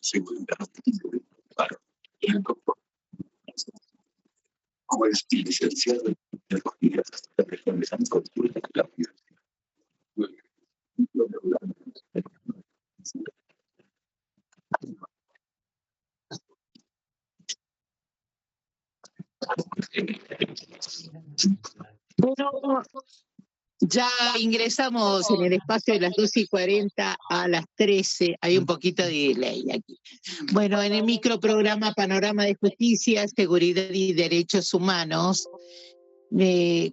seguridad. Claro. Como es licenciado en tecnología de la región de San Costura de la Universidad. Bueno, ya ingresamos en el espacio de las 12:40 a las 13. Hay un poquito de delay aquí. Bueno, en el microprograma Panorama de Justicia, Seguridad y Derechos Humanos,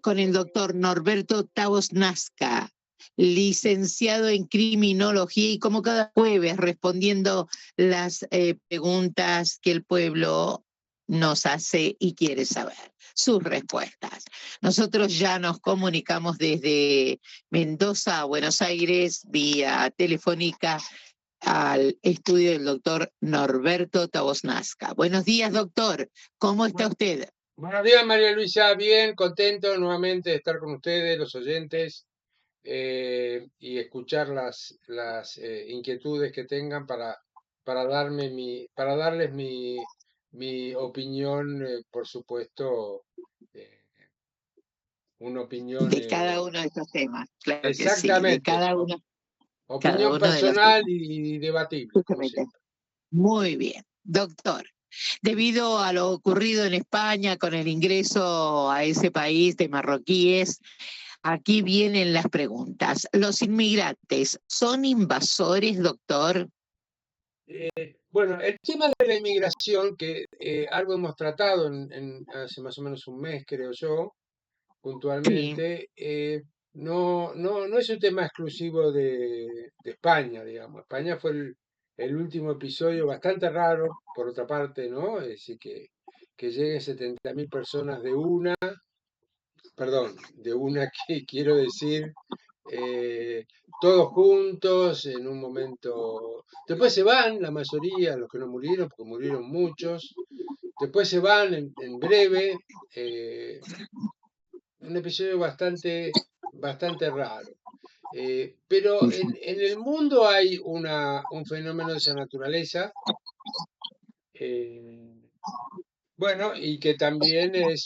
con el doctor Norberto Tavos Nazca, licenciado en Criminología, y como cada jueves respondiendo las preguntas que el pueblo nos hace y quiere saber, sus respuestas. Nosotros ya nos comunicamos desde Mendoza a Buenos Aires vía telefónica al estudio del doctor Norberto Tavos Nazca. Buenos días, doctor. ¿Cómo está usted? Buenos días, María Luisa. Bien, contento nuevamente de estar con ustedes, los oyentes, y escuchar las inquietudes que tengan para darles mi opinión, por supuesto, una opinión. De cada uno de estos temas, claro que sí, de Exactamente. cada uno Opinión de los personal temas. y debatible, como Justamente. siempre. Muy bien, doctor. Debido a lo ocurrido en España con el ingreso a ese país de marroquíes, aquí vienen las preguntas. ¿Los inmigrantes son invasores, doctor? Bueno, el tema de la inmigración, que algo hemos tratado hace más o menos un mes, creo yo, puntualmente, no es un tema exclusivo de España, digamos. España fue el último episodio bastante raro, por otra parte, ¿no? Es decir, que lleguen 70.000 personas que quiero decir, todos juntos en un momento. Después se van, la mayoría, los que no murieron, porque murieron muchos. Después se van en breve. Un episodio bastante raro. Pero en el mundo hay un fenómeno de esa naturaleza. Bueno, y que también es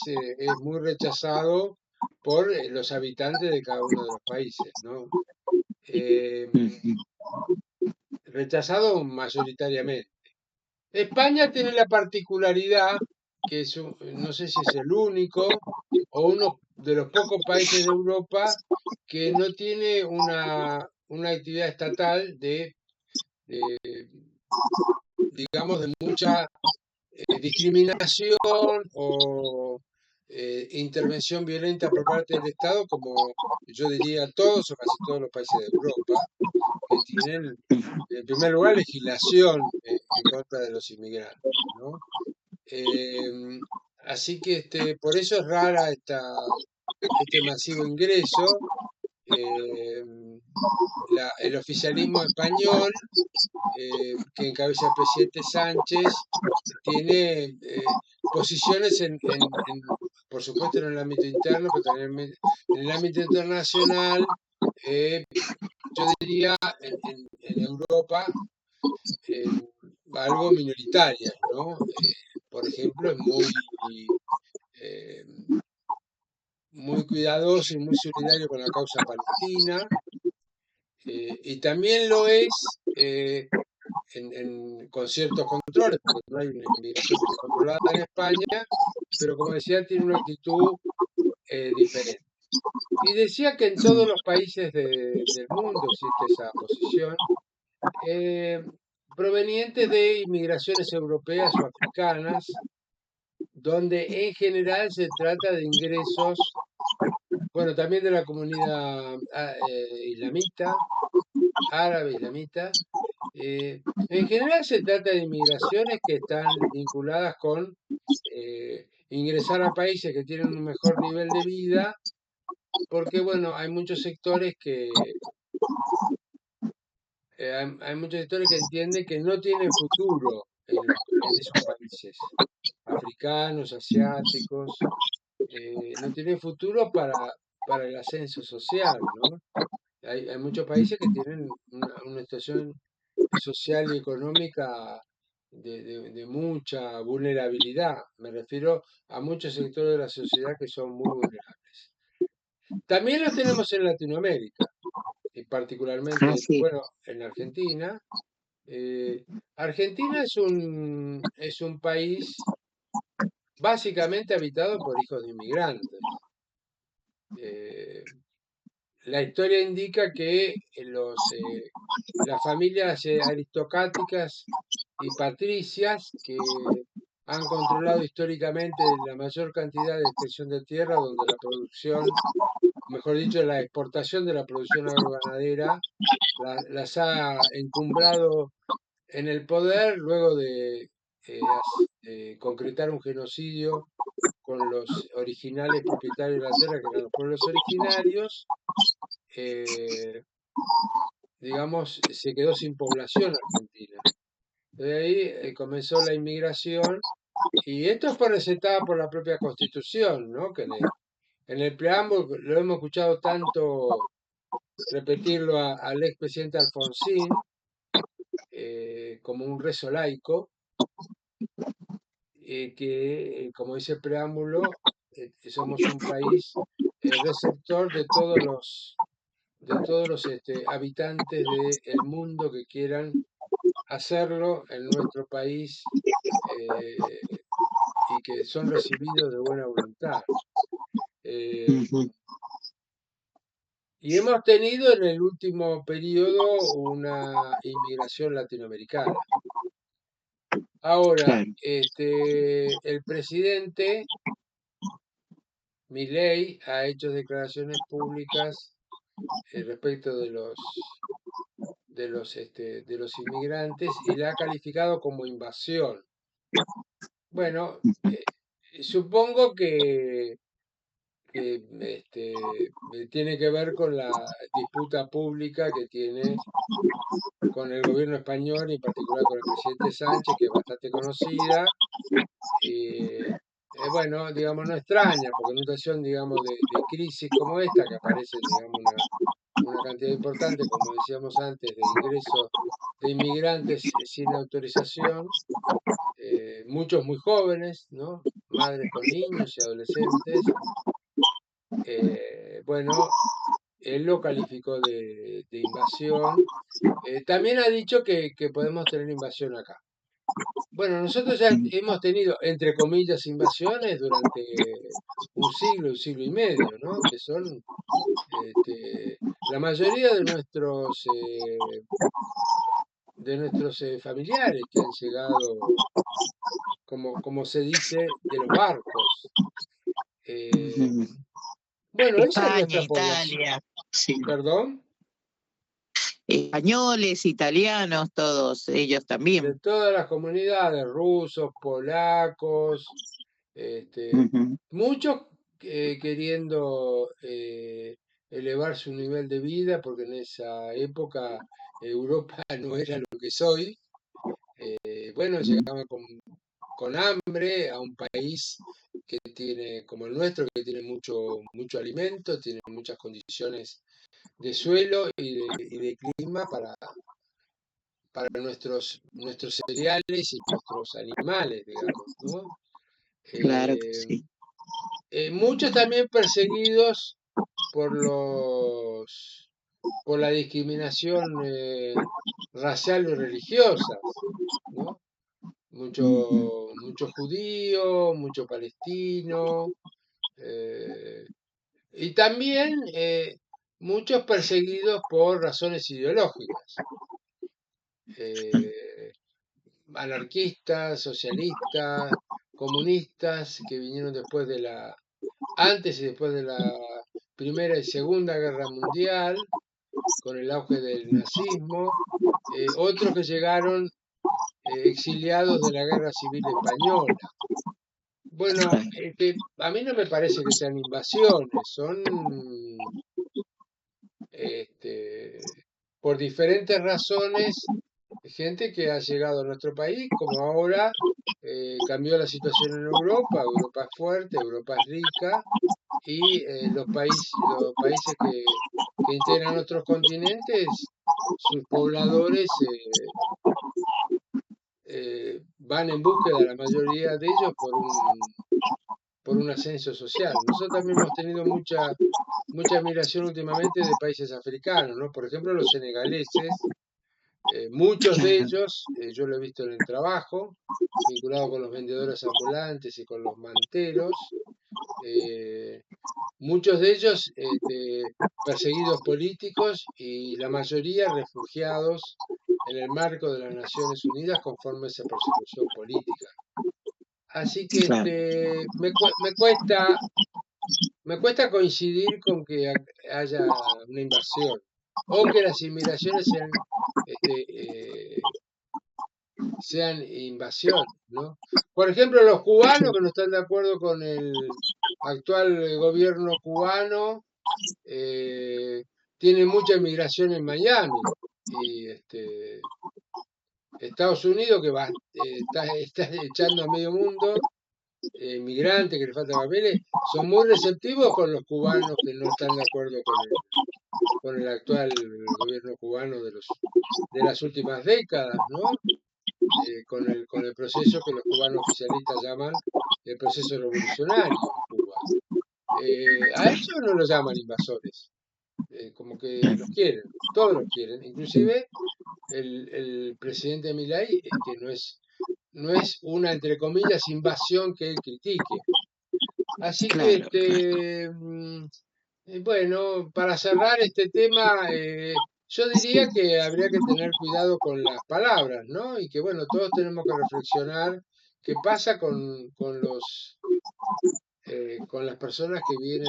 muy rechazado por los habitantes de cada uno de los países, ¿no? Rechazado mayoritariamente. España tiene la particularidad, que no sé si es el único o uno de los pocos países de Europa que no tiene una actividad estatal digamos, de mucha discriminación o intervención violenta por parte del Estado, como yo diría todos o casi todos los países de Europa, que tienen, en primer lugar, legislación en contra de los inmigrantes, ¿no? Así que por eso es rara este masivo ingreso. El oficialismo español, que encabeza el presidente Sánchez, tiene posiciones por supuesto, en el ámbito interno, pero también en el ámbito internacional, yo diría en Europa, algo minoritarias, ¿no? Por ejemplo, es eh, muy cuidadoso y muy solidario con la causa palestina, y también lo es con ciertos controles, porque no hay una inmigración controlada en España, pero como decía, tiene una actitud diferente. Y decía que en todos los países del mundo existe esa posición, provenientes de inmigraciones europeas o africanas, donde en general se trata de ingresos, bueno, también de la comunidad islamita, árabe islamita. En general se trata de inmigraciones que están vinculadas con ingresar a países que tienen un mejor nivel de vida, porque bueno, hay muchos sectores que entienden que no tienen futuro en esos países, africanos, asiáticos, no tienen futuro para el ascenso social, ¿no? Hay muchos países que tienen una situación social y económica de mucha vulnerabilidad. Me refiero a muchos sectores de la sociedad que son muy vulnerables. También los tenemos en Latinoamérica, y particularmente, Así. bueno, en Argentina. Argentina es un país básicamente habitado por hijos de inmigrantes. Eh, la historia indica que las familias aristocráticas y patricias que han controlado históricamente la mayor cantidad de extensión de tierra, donde la producción, mejor dicho, la exportación de la producción agroganadera las ha encumbrado en el poder luego de concretar un genocidio con los originales propietarios de la tierra, que eran los pueblos originarios. Digamos, se quedó sin población Argentina. De ahí comenzó la inmigración, y esto fue recetada por la propia Constitución, ¿no? Que en el preámbulo lo hemos escuchado tanto repetirlo al expresidente Alfonsín como un rezo laico, que, como dice el preámbulo, somos un país receptor de todos los habitantes del mundo que quieran hacerlo en nuestro país, eh, y que son recibidos de buena voluntad. Ujú. Y hemos tenido en el último periodo una inmigración latinoamericana. Ahora, Claro. el presidente Milei ha hecho declaraciones públicas respecto de los inmigrantes, y la ha calificado como invasión. Bueno, supongo que tiene que ver con la disputa pública que tiene con el gobierno español, y en particular con el presidente Sánchez, que es bastante conocida. Bueno, digamos, no extraña, porque en una situación, digamos, de crisis como esta, que aparece, digamos, una cantidad importante, como decíamos antes, de ingresos de inmigrantes sin autorización, muchos muy jóvenes, ¿no? Madres con niños y adolescentes. Bueno, él lo calificó de invasión. También ha dicho que podemos tener invasión acá. Bueno, nosotros ya hemos tenido, entre comillas, invasiones durante un siglo y medio, ¿no? Que son la mayoría de nuestros familiares que han llegado, como se dice, de los barcos. Eh, Ujú. bueno, esa es España, nuestra población. Italia, sí. Perdón, Españoles, italianos, todos ellos de también. todas las comunidades, rusos, polacos, Ujú. muchos queriendo elevar su nivel de vida, porque en esa época Europa no era lo que es hoy. Bueno, llegaban con hambre a un país que tiene, como el nuestro, que tiene mucho alimento, tiene muchas condiciones de suelo y de clima para nuestros cereales y nuestros animales, digamos, ¿no? Claro que Eh, sí. Muchos también perseguidos por por la discriminación racial y religiosa, ¿no? Ujú. Mucho judío, mucho palestino, eh, y también muchos perseguidos por razones ideológicas, eh, anarquistas, socialistas, comunistas, que vinieron antes y después de la Primera y Segunda Guerra Mundial, con el auge del nazismo, otros que llegaron exiliados de la Guerra Civil Española. Bueno, a mí no me parece que sean invasiones, son por diferentes razones, gente que ha llegado a nuestro país, como ahora cambió la situación en Europa. Europa es fuerte, Europa es rica, y los países que integran otros continentes, sus pobladores van en búsqueda, la mayoría de ellos, por un ascenso social. Nosotros también hemos tenido mucha admiración últimamente de países africanos, ¿no? Por ejemplo, los senegaleses, muchos de Claro, ellos, yo lo he visto en el trabajo, vinculado con los vendedores ambulantes y con los manteros, eh, muchos de ellos perseguidos políticos y la mayoría refugiados en el marco de las Naciones Unidas conforme a esa persecución política. Así que claro, me cuesta coincidir con que haya una invasión o que las inmigraciones este, eh, sean invasión, ¿no? Por ejemplo, los cubanos que no están de acuerdo con el actual gobierno cubano eh, tienen mucha inmigración en Miami y Estados Unidos que está echando a medio mundo migrantes que le faltan papeles, son muy receptivos con los cubanos que no están de acuerdo con el actual gobierno cubano de las últimas décadas, ¿no? Con el proceso que los cubanos oficialistas llaman el proceso revolucionario en Cuba. A ellos no los llaman invasores, como que los quieren, todos los quieren, inclusive el presidente Milei, que no es una, entre comillas, invasión que él critique. Así que, claro, claro. bueno, para cerrar este tema, yo diría que habría que tener cuidado con las palabras, ¿no? Y que, bueno, todos tenemos que reflexionar qué pasa con las personas que vienen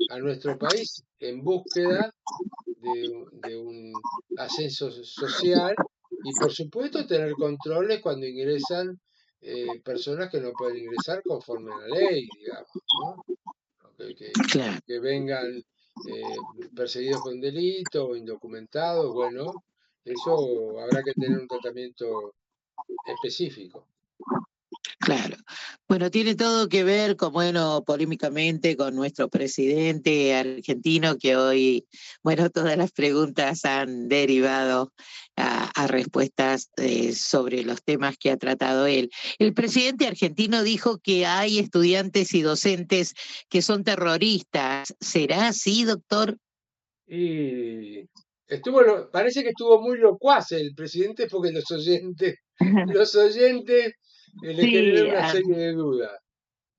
a nuestro país en búsqueda de un ascenso social y, por supuesto, tener controles cuando ingresan personas que no pueden ingresar conforme a la ley, digamos, ¿no? que, que- Claro. que vengan perseguidos con delito o indocumentados, bueno, eso habrá que tener un tratamiento específico. Claro. Bueno, tiene todo que ver con, bueno, polémicamente con nuestro presidente argentino, que hoy, bueno, todas las preguntas han derivado a respuestas sobre los temas que ha tratado él. El presidente argentino dijo que hay estudiantes y docentes que son terroristas. ¿Será así, doctor? Y parece que estuvo muy locuaz el presidente porque los oyentes le generan Sí, una serie de dudas.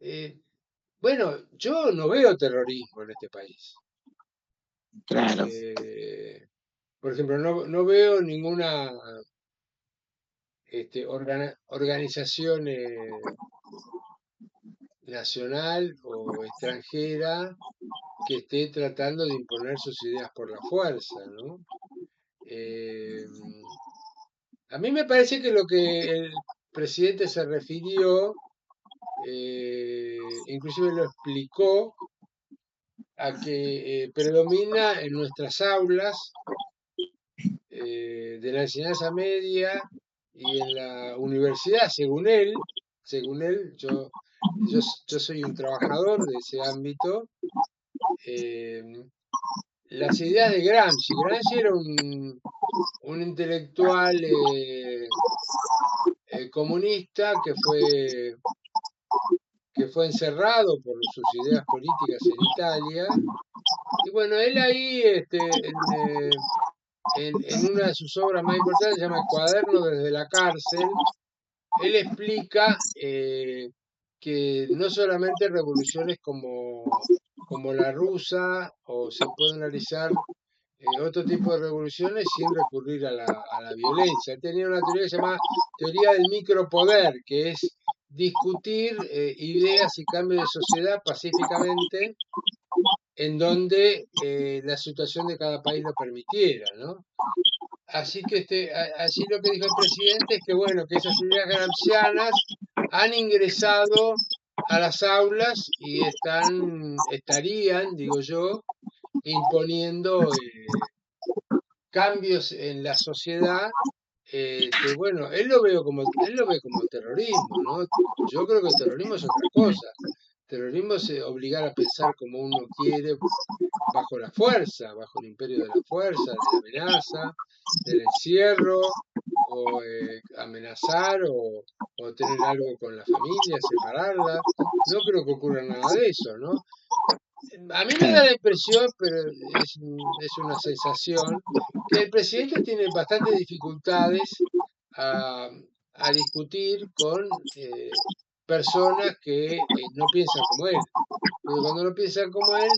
Eh, bueno, yo no veo terrorismo en este país. claro, Eh, por ejemplo, no veo ninguna organización nacional o extranjera que esté tratando de imponer sus ideas por la fuerza, ¿no? Eh, a mí me parece que lo que el presidente se refirió, inclusive lo explicó, a que predomina en nuestras aulas de la enseñanza media y en la universidad, según él, yo soy un trabajador de ese ámbito, eh, las ideas de Gramsci. Gramsci era un intelectual comunista que fue encerrado por sus ideas políticas en Italia. Y bueno, él ahí, en una de sus obras más importantes, se llama El cuaderno desde la cárcel, él explica que no solamente revoluciones como la rusa, o se puede analizar otro tipo de revoluciones sin recurrir a la violencia. Él tenía una teoría que se llama teoría del micropoder, que es discutir ideas y cambios de sociedad pacíficamente en donde la situación de cada país lo permitiera, ¿no? Así que así lo que dijo el presidente es que bueno, que esas ideas gramscianas han ingresado a las aulas y estarían, digo yo, imponiendo cambios en la sociedad que bueno, él lo ve como terrorismo, ¿no? Yo creo que el terrorismo es otra cosa. Terrorismo es obligar a pensar como uno quiere bajo la fuerza, bajo el imperio de la fuerza, de la amenaza, del encierro. o amenazar o tener algo con la familia, separarla. No creo que ocurra nada de eso, ¿no? A mí me da la impresión, pero es una sensación, que el presidente tiene bastantes dificultades a, a discutir con personas que no piensan como él. Porque cuando no piensan como él,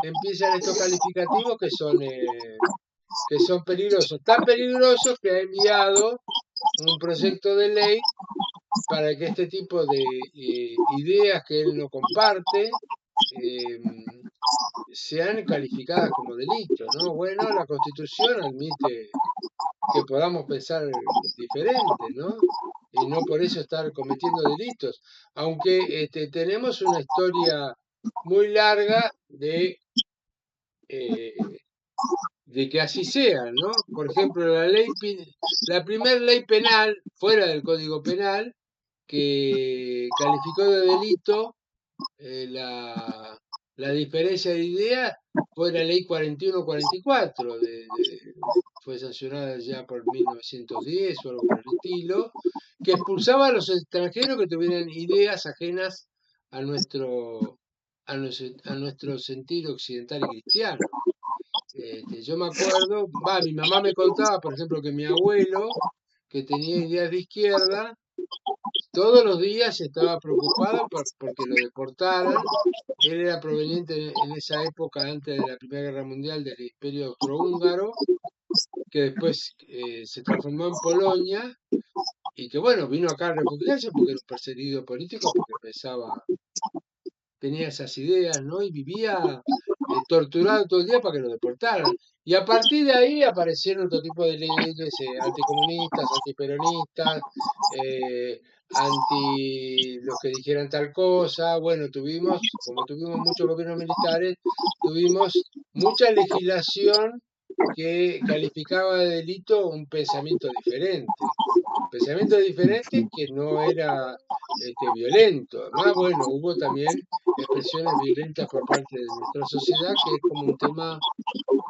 empiezan estos calificativos que son peligrosos. Tan peligrosos que ha enviado un proyecto de ley para que este tipo de ideas que él no comparte eh, sean calificadas como delitos, ¿no? Bueno, la Constitución admite que podamos pensar diferente, ¿no? Y no por eso estar cometiendo delitos. Aunque tenemos una historia muy larga eh, de que así sea, ¿no? Por ejemplo, la primera ley penal, fuera del Código Penal, que calificó de delito la diferencia de idea fue la ley 4144, fue sancionada ya por 1910 o algo por el estilo, que expulsaba a los extranjeros que tuvieran ideas ajenas a nuestro sentido occidental y cristiano. Yo me acuerdo, mi mamá me contaba, por ejemplo, que mi abuelo, que tenía ideas de izquierda, todos los días estaba preocupado porque lo deportaran. Él era proveniente en esa época, antes de la Primera Guerra Mundial, del Imperio Austrohúngaro, que después se transformó en Polonia y que, bueno, vino acá a refugiarse porque era un perseguido político, porque tenía esas ideas, ¿no? Y vivía torturado todo el día para que lo deportaran. Y a partir de ahí aparecieron otro tipo de leyes anticomunistas, antiperonistas, anti los que dijeran tal cosa. Bueno, como tuvimos muchos gobiernos militares, tuvimos mucha legislación que calificaba de delito un pensamiento diferente. Pensamiento diferente que no era violento. Además, bueno, hubo también expresiones violentas por parte de nuestra sociedad, que es como un tema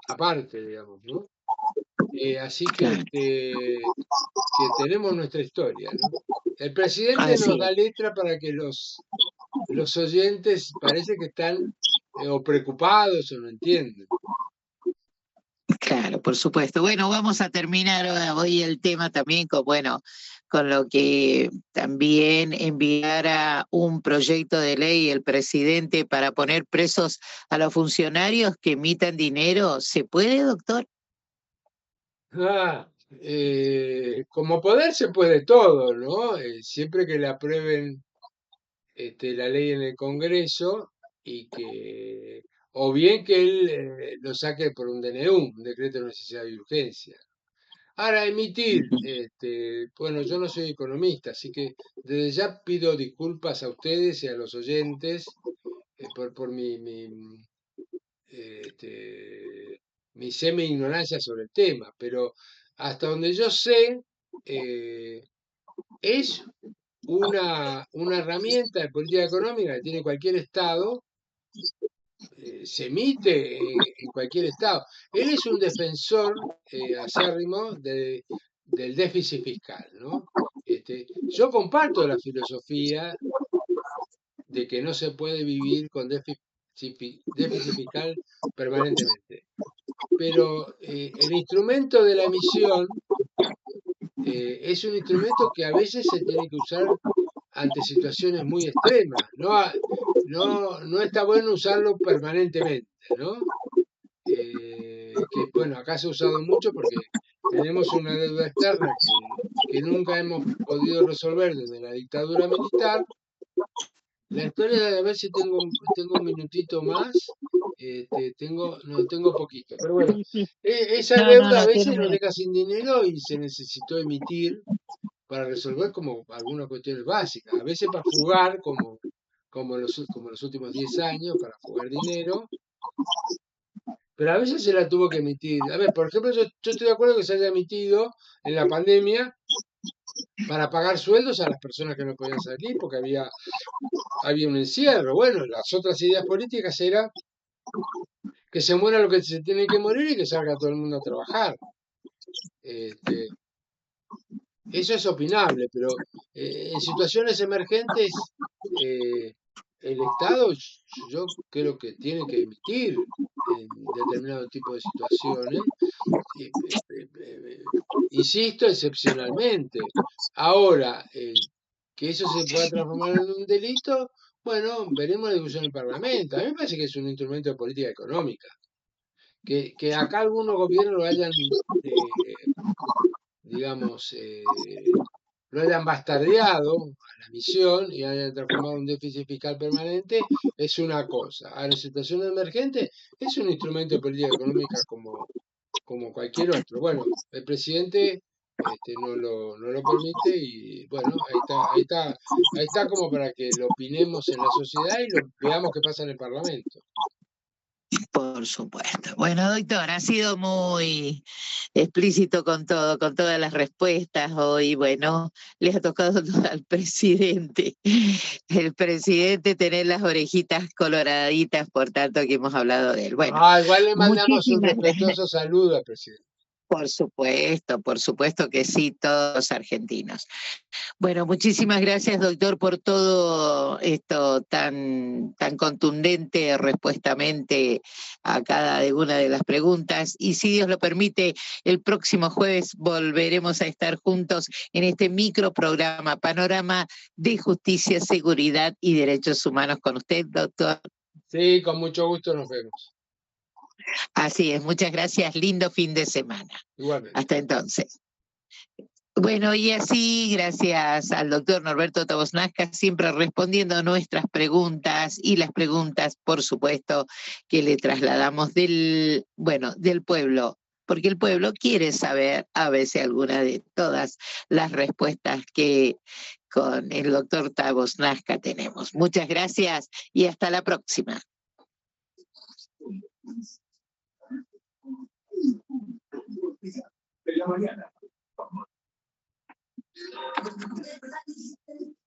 aparte, digamos, ¿no? Así Claro, que tenemos nuestra historia, ¿no? El presidente nos así da es. letra para que los oyentes parece que están o preocupados o no entienden. Claro, por supuesto. Bueno, vamos a terminar hoy el tema también con, bueno, con lo que también enviara un proyecto de ley el presidente para poner presos a los funcionarios que emitan dinero. ¿Se puede, doctor? Como poder se puede todo, ¿no? Siempre que le aprueben la ley en el Congreso y o bien que él lo saque por un DNU, un decreto de necesidad y urgencia. Ahora, emitir, bueno, yo no soy economista, así que desde ya pido disculpas a ustedes y a los oyentes por mi semi-ignorancia sobre el tema, pero hasta donde yo sé, eh, es una herramienta de política económica que tiene cualquier Estado, se emite en cualquier Estado. Él es un defensor acérrimo del déficit fiscal, ¿no? Yo comparto la filosofía de que no se puede vivir con déficit fiscal permanentemente, pero el instrumento de la emisión es un instrumento que a veces se tiene que usar ante situaciones muy extremas. No está bueno usarlo permanentemente, ¿no? Que bueno, acá se ha usado mucho porque tenemos una deuda externa que nunca hemos podido resolver desde la dictadura militar. La historia, a ver si tengo un minutito más. No, tengo poquito. Pero bueno, Sí, sí. esa No, no, deuda a no veces nos tiene. deja sin dinero y se necesitó emitir para resolver como algunas cuestiones básicas. A veces para fugar, como los últimos 10 años, para fugar dinero, pero a veces se la tuvo que emitir. A ver, por ejemplo, yo estoy de acuerdo que se haya emitido en la pandemia para pagar sueldos a las personas que no podían salir porque había un encierro. Bueno, las otras ideas políticas eran que se muera lo que se tiene que morir y que salga todo el mundo a trabajar. Este, eso es opinable, pero en situaciones emergentes el Estado yo creo que tiene que emitir en determinado tipo de situaciones, insisto, excepcionalmente. Ahora, que eso se pueda transformar en un delito, bueno, veremos la discusión en el Parlamento. A mí me parece que es un instrumento de política económica. Que acá algunos gobiernos lo hayan, digamos, lo hayan bastardeado a la misión y hayan transformado en un déficit fiscal permanente, es una cosa. Ahora, en situaciones emergentes, es un instrumento de política económica como cualquier otro. Bueno, el presidente no lo permite y bueno, ahí está como para que lo opinemos en la sociedad y lo veamos qué pasa en el Parlamento. Por supuesto. Bueno, doctor, ha sido muy explícito con todo, con todas las respuestas hoy. Bueno, le ha tocado todo al presidente. El presidente tener las orejitas coloraditas por tanto que hemos hablado de él. Bueno, Igual le mandamos un muchísimas gracias. respetuoso saludo al presidente. Por supuesto que sí, todos argentinos. Bueno, muchísimas gracias, doctor, por todo esto tan contundente, respuestamente a cada una de las preguntas. Y si Dios lo permite, el próximo jueves volveremos a estar juntos en este microprograma Panorama de Justicia, Seguridad y Derechos Humanos con usted, doctor. Sí, con mucho gusto nos vemos. Así es, muchas gracias. Lindo fin de semana. Igualmente. Hasta entonces. Bueno, y así, gracias al doctor Norberto Tavos Nasca, siempre respondiendo a nuestras preguntas y las preguntas, por supuesto, que le trasladamos del pueblo, porque el pueblo quiere saber a veces alguna de todas las respuestas que con el doctor Tavos Nasca tenemos. Muchas gracias y hasta la próxima. De la mañana.